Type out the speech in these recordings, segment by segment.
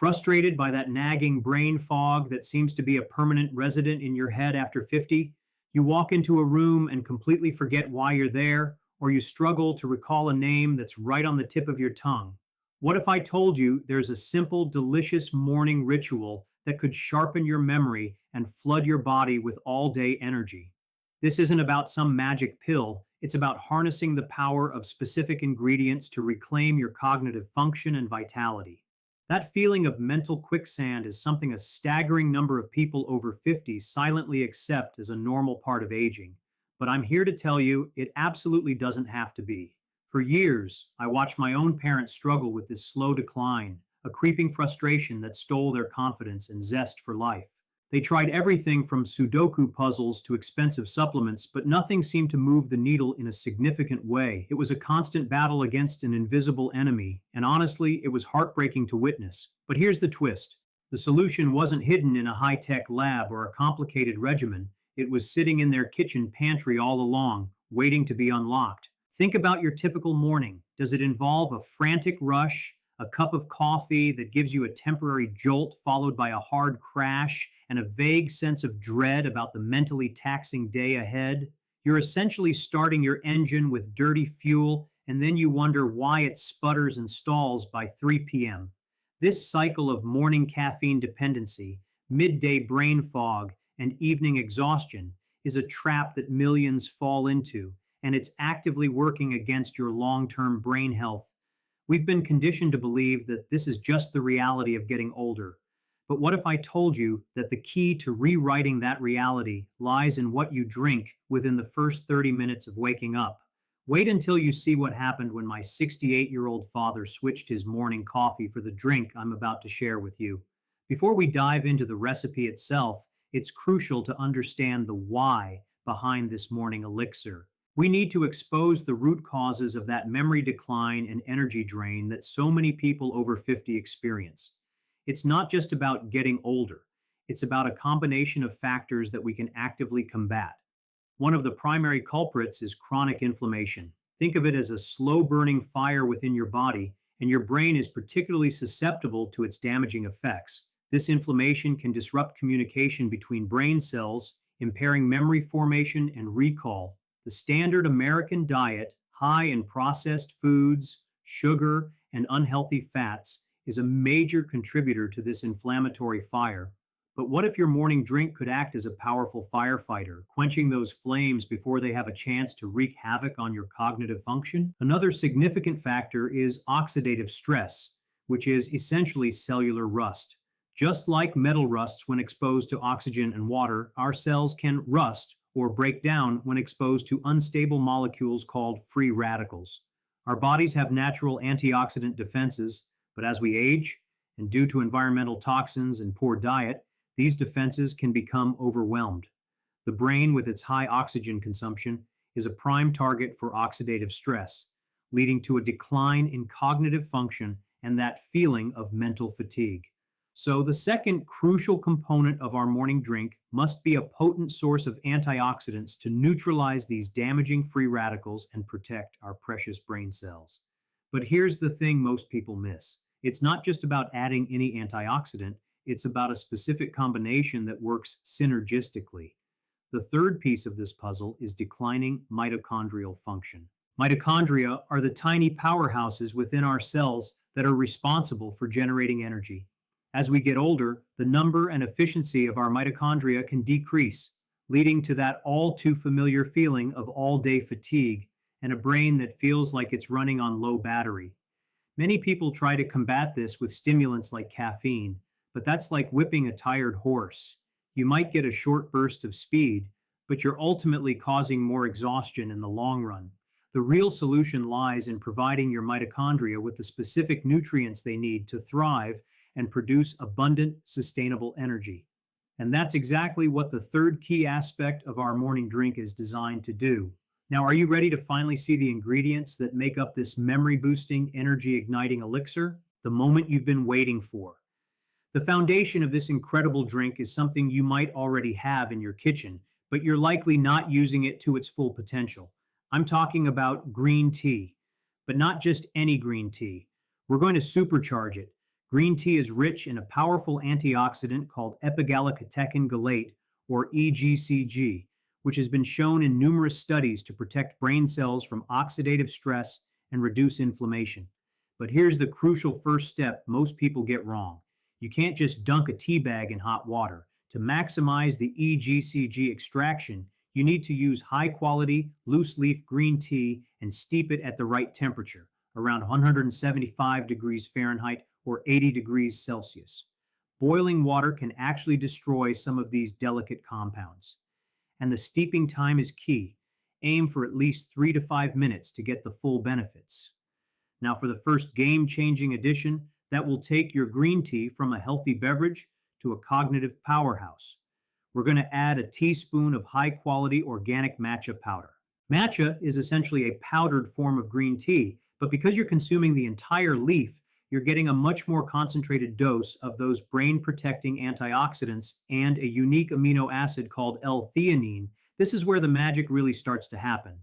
Frustrated by that nagging brain fog that seems to be a permanent resident in your head after 50? You walk into a room and completely forget why you're there, or you struggle to recall a name that's right on the tip of your tongue. What if I told you there's a simple, delicious morning ritual that could sharpen your memory and flood your body with all day energy? This isn't about some magic pill, it's about harnessing the power of specific ingredients to reclaim your cognitive function and vitality. That feeling of mental quicksand is something a staggering number of people over 50 silently accept as a normal part of aging. But I'm here to tell you it absolutely doesn't have to be. For years, I watched my own parents struggle with this slow decline, a creeping frustration that stole their confidence and zest for life. They tried everything from Sudoku puzzles to expensive supplements, but nothing seemed to move the needle in a significant way. It was a constant battle against an invisible enemy, and honestly, it was heartbreaking to witness. But here's the twist. The solution wasn't hidden in a high-tech lab or a complicated regimen. It was sitting in their kitchen pantry all along, waiting to be unlocked. Think about your typical morning. Does it involve a frantic rush, a cup of coffee that gives you a temporary jolt followed by a hard crash, and a vague sense of dread about the mentally taxing day ahead? You're essentially starting your engine with dirty fuel, and then you wonder why it sputters and stalls by 3 p.m. This cycle of morning caffeine dependency, midday brain fog, and evening exhaustion is a trap that millions fall into, and it's actively working against your long-term brain health. We've been conditioned to believe that this is just the reality of getting older. But what if I told you that the key to rewriting that reality lies in what you drink within the first 30 minutes of waking up? Wait until you see what happened when my 68-year-old father switched his morning coffee for the drink I'm about to share with you. Before we dive into the recipe itself, it's crucial to understand the why behind this morning elixir. We need to expose the root causes of that memory decline and energy drain that so many people over 50 experience. It's not just about getting older, it's about a combination of factors that we can actively combat. One of the primary culprits is chronic inflammation. Think of it as a slow burning fire within your body, and your brain is particularly susceptible to its damaging effects. This inflammation can disrupt communication between brain cells, impairing memory formation and recall. The standard American diet, high in processed foods, sugar, and unhealthy fats, is a major contributor to this inflammatory fire. But what if your morning drink could act as a powerful firefighter, quenching those flames before they have a chance to wreak havoc on your cognitive function? Another significant factor is oxidative stress, which is essentially cellular rust. Just like metal rusts when exposed to oxygen and water, our cells can rust or break down when exposed to unstable molecules called free radicals. Our bodies have natural antioxidant defenses, but as we age, and due to environmental toxins and poor diet, these defenses can become overwhelmed. The brain, with its high oxygen consumption, is a prime target for oxidative stress, leading to a decline in cognitive function and that feeling of mental fatigue. So, the second crucial component of our morning drink must be a potent source of antioxidants to neutralize these damaging free radicals and protect our precious brain cells. But here's the thing most people miss. It's not just about adding any antioxidant, it's about a specific combination that works synergistically. The third piece of this puzzle is declining mitochondrial function. Mitochondria are the tiny powerhouses within our cells that are responsible for generating energy. As we get older, the number and efficiency of our mitochondria can decrease, leading to that all too familiar feeling of all-day fatigue and a brain that feels like it's running on low battery. Many people try to combat this with stimulants like caffeine, but that's like whipping a tired horse. You might get a short burst of speed, but you're ultimately causing more exhaustion in the long run. The real solution lies in providing your mitochondria with the specific nutrients they need to thrive and produce abundant, sustainable energy. And that's exactly what the third key aspect of our morning drink is designed to do. Now, are you ready to finally see the ingredients that make up this memory-boosting, energy-igniting elixir? The moment you've been waiting for. The foundation of this incredible drink is something you might already have in your kitchen, but you're likely not using it to its full potential. I'm talking about green tea, but not just any green tea. We're going to supercharge it, Green tea is rich in a powerful antioxidant called epigallocatechin gallate, or EGCG, which has been shown in numerous studies to protect brain cells from oxidative stress and reduce inflammation. But here's the crucial first step most people get wrong. You can't just dunk a tea bag in hot water. To maximize the EGCG extraction, you need to use high quality, loose leaf green tea and steep it at the right temperature, around 175 degrees Fahrenheit or 80 degrees Celsius. Boiling water can actually destroy some of these delicate compounds. And the steeping time is key. Aim for at least 3 to 5 minutes to get the full benefits. Now, for the first game changing addition, that will take your green tea from a healthy beverage to a cognitive powerhouse. We're going to add a teaspoon of high quality organic matcha powder. Matcha is essentially a powdered form of green tea, but because you're consuming the entire leaf, you're getting a much more concentrated dose of those brain protecting antioxidants and a unique amino acid called L-theanine. This is where the magic really starts to happen.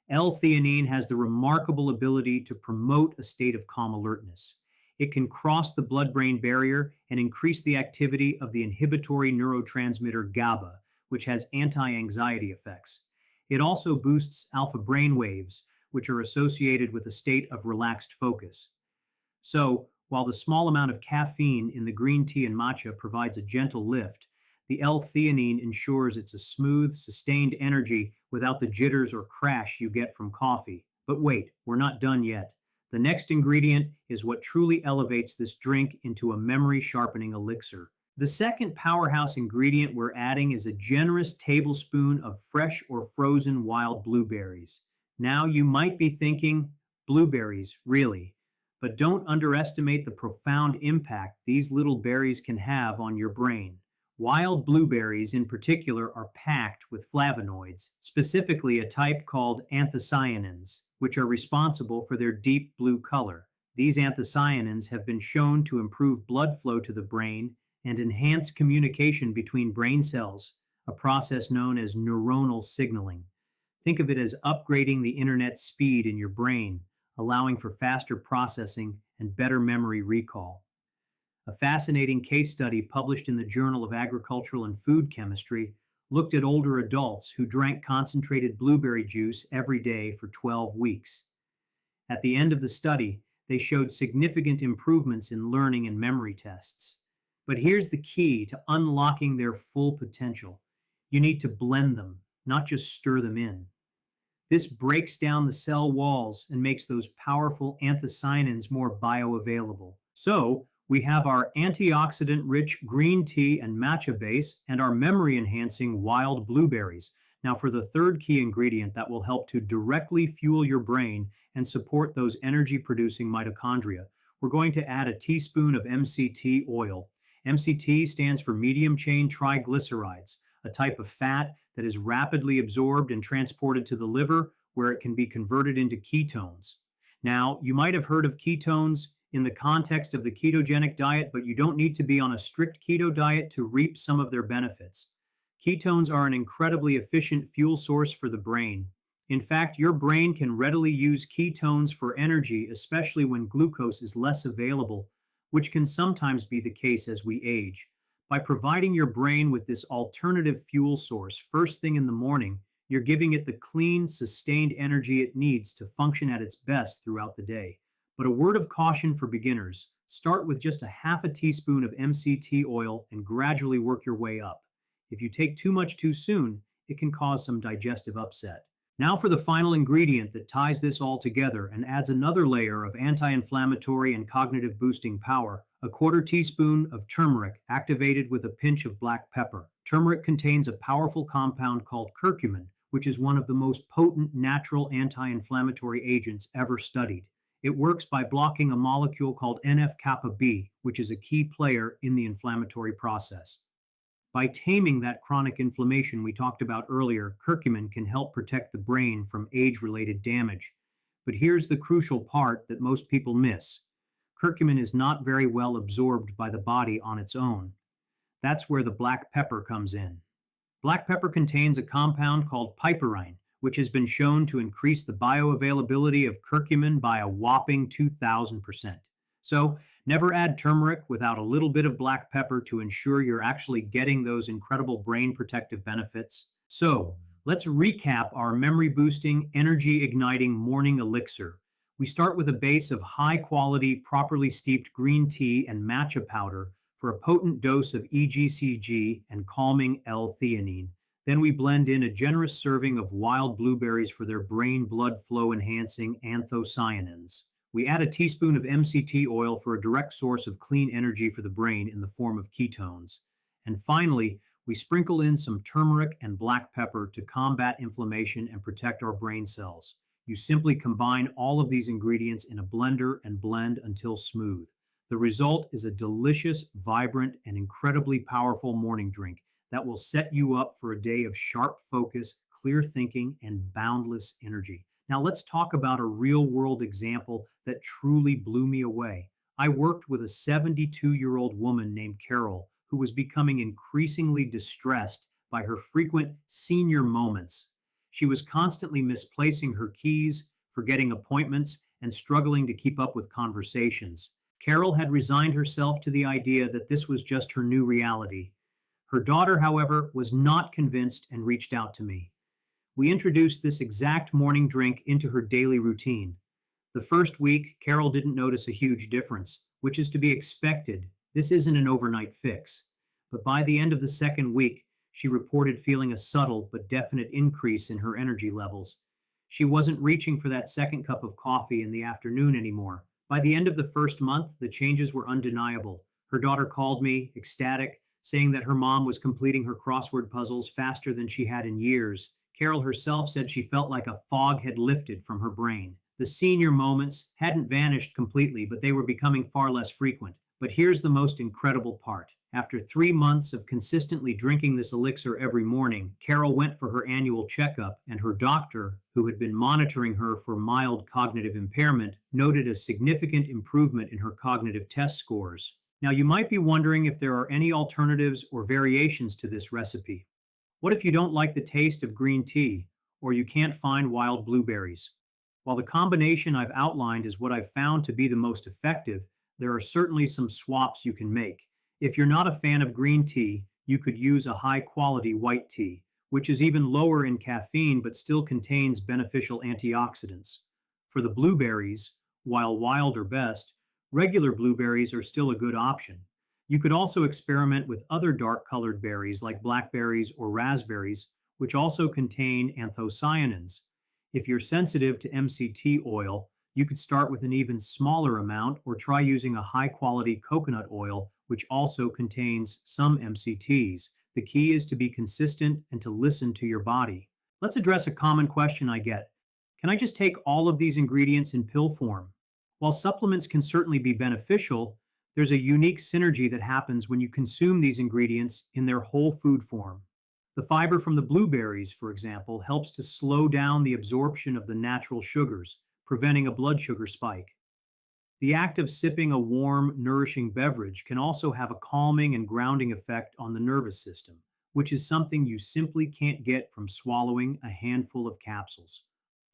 L-theanine has the remarkable ability to promote a state of calm alertness. It can cross the blood-brain barrier and increase the activity of the inhibitory neurotransmitter GABA, which has anti-anxiety effects. It also boosts alpha brain waves, which are associated with a state of relaxed focus. So, while the small amount of caffeine in the green tea and matcha provides a gentle lift, the L-theanine ensures it's a smooth, sustained energy without the jitters or crash you get from coffee. But wait, we're not done yet. The next ingredient is what truly elevates this drink into a memory sharpening elixir. The second powerhouse ingredient we're adding is a generous tablespoon of fresh or frozen wild blueberries. Now, you might be thinking, blueberries, really? But don't underestimate the profound impact these little berries can have on your brain. Wild blueberries, in particular, are packed with flavonoids, specifically a type called anthocyanins, which are responsible for their deep blue color. These anthocyanins have been shown to improve blood flow to the brain and enhance communication between brain cells, a process known as neuronal signaling. Think of it as upgrading the internet speed in your brain, allowing for faster processing and better memory recall. A fascinating case study published in the Journal of Agricultural and Food Chemistry looked at older adults who drank concentrated blueberry juice every day for 12 weeks. At the end of the study, they showed significant improvements in learning and memory tests. But here's the key to unlocking their full potential. You need to blend them, not just stir them in. This breaks down the cell walls and makes those powerful anthocyanins more bioavailable. So, we have our antioxidant-rich green tea and matcha base and our memory-enhancing wild blueberries. Now, for the third key ingredient that will help to directly fuel your brain and support those energy-producing mitochondria, we're going to add a teaspoon of MCT oil. MCT stands for medium-chain triglycerides, a type of fat that is rapidly absorbed and transported to the liver, where it can be converted into ketones. Now, you might have heard of ketones in the context of the ketogenic diet, but you don't need to be on a strict keto diet to reap some of their benefits. Ketones are an incredibly efficient fuel source for the brain. In fact, your brain can readily use ketones for energy, especially when glucose is less available, which can sometimes be the case as we age. By providing your brain with this alternative fuel source first thing in the morning, you're giving it the clean, sustained energy it needs to function at its best throughout the day. But a word of caution for beginners: start with just a half a teaspoon of MCT oil and gradually work your way up. If you take too much too soon, it can cause some digestive upset. Now for the final ingredient that ties this all together and adds another layer of anti-inflammatory and cognitive boosting power: a quarter teaspoon of turmeric activated with a pinch of black pepper. Turmeric contains a powerful compound called curcumin, which is one of the most potent natural anti-inflammatory agents ever studied. It works by blocking a molecule called NF-kappa B, which is a key player in the inflammatory process. By taming that chronic inflammation we talked about earlier, curcumin can help protect the brain from age-related damage. But here's the crucial part that most people miss. Curcumin is not very well absorbed by the body on its own. That's where the black pepper comes in. Black pepper contains a compound called piperine, which has been shown to increase the bioavailability of curcumin by a whopping 2,000%. So Never add turmeric without a little bit of black pepper to ensure you're actually getting those incredible brain protective benefits. So, let's recap our memory boosting, energy igniting morning elixir. We start with a base of high quality, properly steeped green tea and matcha powder for a potent dose of EGCG and calming L-theanine. Then we blend in a generous serving of wild blueberries for their brain blood flow enhancing anthocyanins. We add a teaspoon of MCT oil for a direct source of clean energy for the brain in the form of ketones. And finally, we sprinkle in some turmeric and black pepper to combat inflammation and protect our brain cells. You simply combine all of these ingredients in a blender and blend until smooth. The result is a delicious, vibrant, and incredibly powerful morning drink that will set you up for a day of sharp focus, clear thinking, and boundless energy. Now, let's talk about a real world example that truly blew me away. I worked with a 72-year-old woman named Carol who was becoming increasingly distressed by her frequent senior moments. She was constantly misplacing her keys, forgetting appointments, and struggling to keep up with conversations. Carol had resigned herself to the idea that this was just her new reality. Her daughter, however, was not convinced and reached out to me. We introduced this exact morning drink into her daily routine. The first week, Carol didn't notice a huge difference, which is to be expected. This isn't an overnight fix. But by the end of the second week, she reported feeling a subtle but definite increase in her energy levels. She wasn't reaching for that second cup of coffee in the afternoon anymore. By the end of the first month, the changes were undeniable. Her daughter called me, ecstatic, saying that her mom was completing her crossword puzzles faster than she had in years. Carol herself said she felt like a fog had lifted from her brain. The senior moments hadn't vanished completely, but they were becoming far less frequent. But here's the most incredible part. After 3 months of consistently drinking this elixir every morning, Carol went for her annual checkup, and her doctor, who had been monitoring her for mild cognitive impairment, noted a significant improvement in her cognitive test scores. Now, you might be wondering if there are any alternatives or variations to this recipe. What if you don't like the taste of green tea, or you can't find wild blueberries? While the combination I've outlined is what I've found to be the most effective, there are certainly some swaps you can make. If you're not a fan of green tea, you could use a high quality white tea, which is even lower in caffeine but still contains beneficial antioxidants. For the blueberries, while wild are best, regular blueberries are still a good option. You could also experiment with other dark colored berries like blackberries or raspberries, which also contain anthocyanins. If you're sensitive to MCT oil, you could start with an even smaller amount or try using a high quality coconut oil, which also contains some MCTs. The key is to be consistent and to listen to your body. Let's address a common question I get. Can I just take all of these ingredients in pill form? While supplements can certainly be beneficial, there's a unique synergy that happens when you consume these ingredients in their whole food form. The fiber from the blueberries, for example, helps to slow down the absorption of the natural sugars, preventing a blood sugar spike. The act of sipping a warm, nourishing beverage can also have a calming and grounding effect on the nervous system, which is something you simply can't get from swallowing a handful of capsules.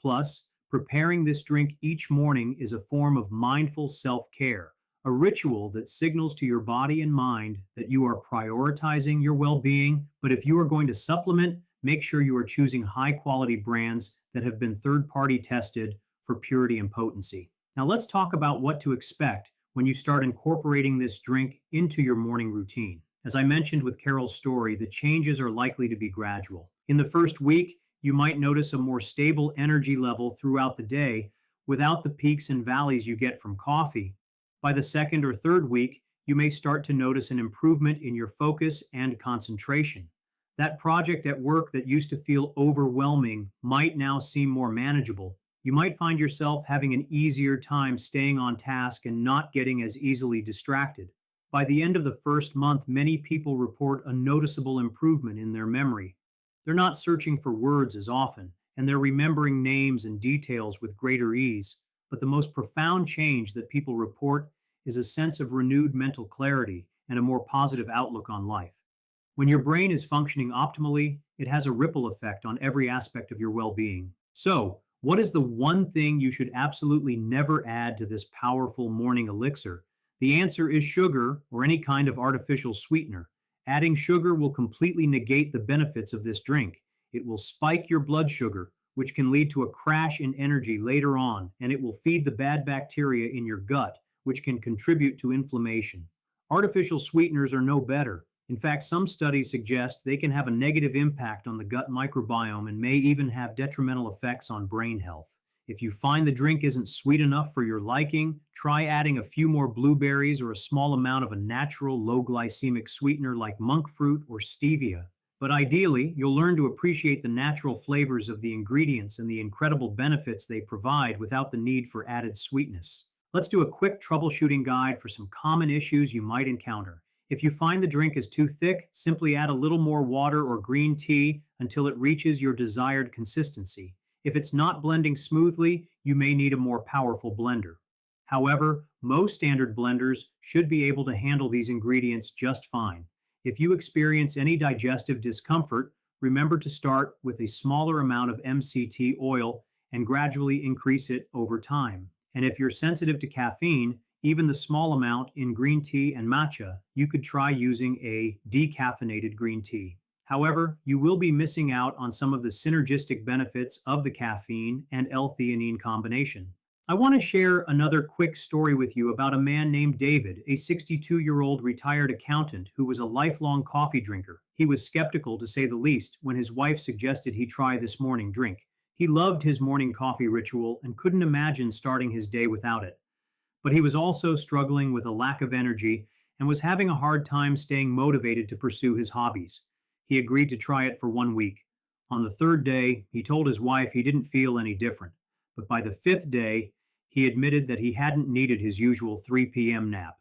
Plus, preparing this drink each morning is a form of mindful self care, a ritual that signals to your body and mind that you are prioritizing your well being. But if you are going to supplement, make sure you are choosing high quality brands that have been third party tested for purity and potency. Now, let's talk about what to expect when you start incorporating this drink into your morning routine. As I mentioned with Carol's story, the changes are likely to be gradual. In the first week, you might notice a more stable energy level throughout the day without the peaks and valleys you get from coffee. By the second or third week, you may start to notice an improvement in your focus and concentration. That project at work that used to feel overwhelming might now seem more manageable. You might find yourself having an easier time staying on task and not getting as easily distracted. By the end of the first month, many people report a noticeable improvement in their memory. They're not searching for words as often, and they're remembering names and details with greater ease. But the most profound change that people report is a sense of renewed mental clarity and a more positive outlook on life. When your brain is functioning optimally, it has a ripple effect on every aspect of your well being. So, what is the one thing you should absolutely never add to this powerful morning elixir The answer is sugar or any kind of artificial sweetener. Adding sugar will completely negate the benefits of this drink. It will spike your blood sugar, which can lead to a crash in energy later on, and it will feed the bad bacteria in your gut, which can contribute to inflammation. Artificial sweeteners are no better. In fact, some studies suggest they can have a negative impact on the gut microbiome and may even have detrimental effects on brain health. If you find the drink isn't sweet enough for your liking, try adding a few more blueberries or a small amount of a natural low glycemic sweetener like monk fruit or stevia. But ideally, you'll learn to appreciate the natural flavors of the ingredients and the incredible benefits they provide without the need for added sweetness. Let's do a quick troubleshooting guide for some common issues you might encounter. If you find the drink is too thick, simply add a little more water or green tea until it reaches your desired consistency. If it's not blending smoothly, you may need a more powerful blender. However, most standard blenders should be able to handle these ingredients just fine. If you experience any digestive discomfort, remember to start with a smaller amount of MCT oil and gradually increase it over time. And if you're sensitive to caffeine, even the small amount in green tea and matcha, you could try using a decaffeinated green tea. However, you will be missing out on some of the synergistic benefits of the caffeine and L-theanine combination. I want to share another quick story with you about a man named David, a 62-year-old retired accountant who was a lifelong coffee drinker. He was skeptical, to say the least, when his wife suggested he try this morning drink. He loved his morning coffee ritual and couldn't imagine starting his day without it. But he was also struggling with a lack of energy and was having a hard time staying motivated to pursue his hobbies. He agreed to try it for 1 week. On the third day, he told his wife he didn't feel any different. But by the fifth day, he admitted that he hadn't needed his usual 3 p.m. nap.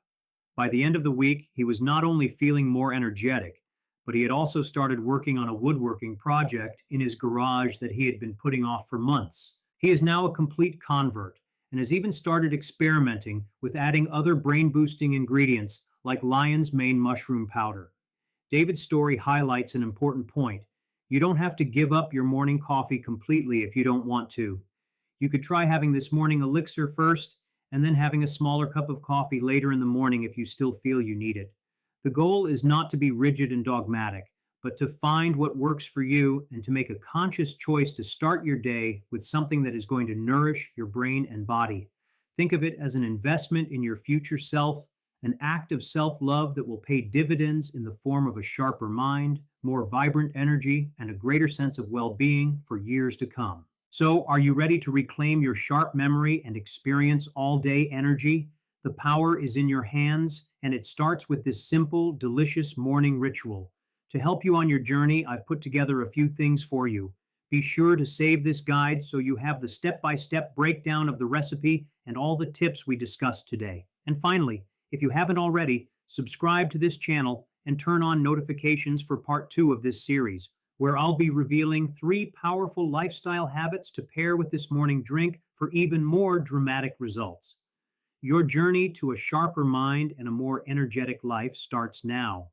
By the end of the week, he was not only feeling more energetic, but he had also started working on a woodworking project in his garage that he had been putting off for months. He is now a complete convert and has even started experimenting with adding other brain boosting ingredients like lion's mane mushroom powder. David's story highlights an important point. You don't have to give up your morning coffee completely if you don't want to. You could try having this morning elixir first and then having a smaller cup of coffee later in the morning if you still feel you need it. The goal is not to be rigid and dogmatic, but to find what works for you and to make a conscious choice to start your day with something that is going to nourish your brain and body. Think of it as an investment in your future self, an act of self love that will pay dividends in the form of a sharper mind, more vibrant energy, and a greater sense of well being for years to come. So, are you ready to reclaim your sharp memory and experience all day energy? The power is in your hands, and it starts with this simple, delicious morning ritual. To help you on your journey, I've put together a few things for you. Be sure to save this guide so you have the step by step breakdown of the recipe and all the tips we discussed today. And finally, if you haven't already, subscribe to this channel and turn on notifications for part 2 of this series, where I'll be revealing 3 powerful lifestyle habits to pair with this morning drink for even more dramatic results. Your journey to a sharper mind and a more energetic life starts now.